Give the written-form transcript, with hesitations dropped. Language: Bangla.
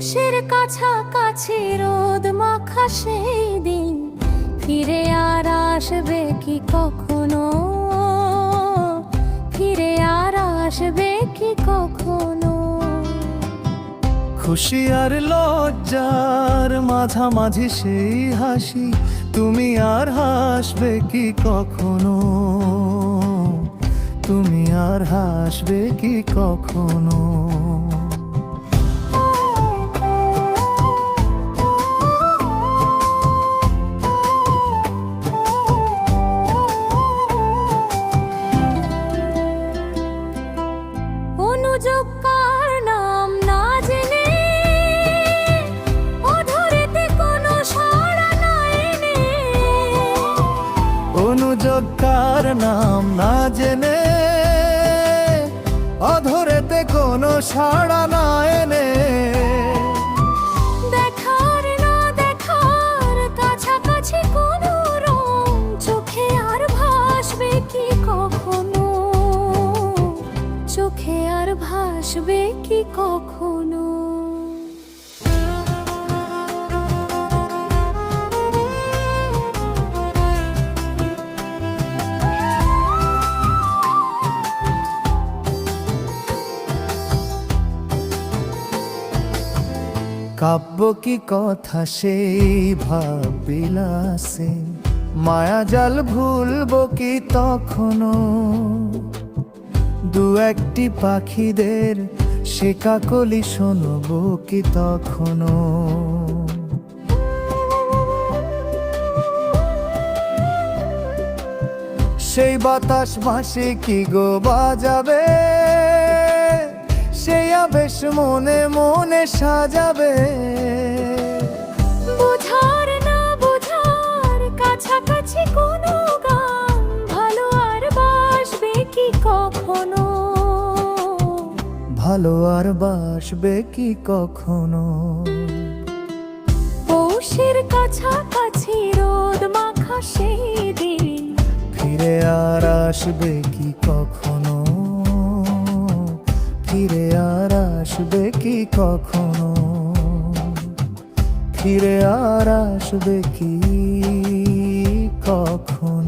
পৌষের কাছাকাছি রোদ মাখা সেই দিন ফিরে আর আসবে কি কখনো, ফিরে আর আসবে কি কখনো। খুশি আর লজ্জার মাঝামাঝি সেই হাসি, তুমি আর হাসবে কি কখনো, তুমি আর হাসবে কি কখনো। অনুযোগ কার নাম না জেনে, অধরেতে কোনো সাড়া না এনে। অনুযোগ কার নাম না জেনে, অধরেতে কোনো সাড়া না এনে। দেখার না দেখার কাছাকাছি কোনো রং চোখে আর ভাসবে কি কখনো, চোখে আর ভাসবে কি কখনো। কাব্য কি কথা সেই ভাবিলাসে, মায়া জাল ভুলবো কি তখনো। দু একটি পাখিদের সে কাকলি শোনবো কি তখনো। সেই বাতাস ভাসে কি গো বাজাবে, সেই আবেশ মনে মনে সাজাবে। বোঝার না বোঝার কাছাকাছি কোনো গান ভালো আর বাসবে কি কখনো, ভালো আর বাসবে কি কখনো। পৌষের কাছাকাছি রোদ মাখা সেই দিন ফিরে আর আসবে কি কখনো, ফিরে আর আসবে কি কখনো, ফিরে আর আসবে কি কখনো।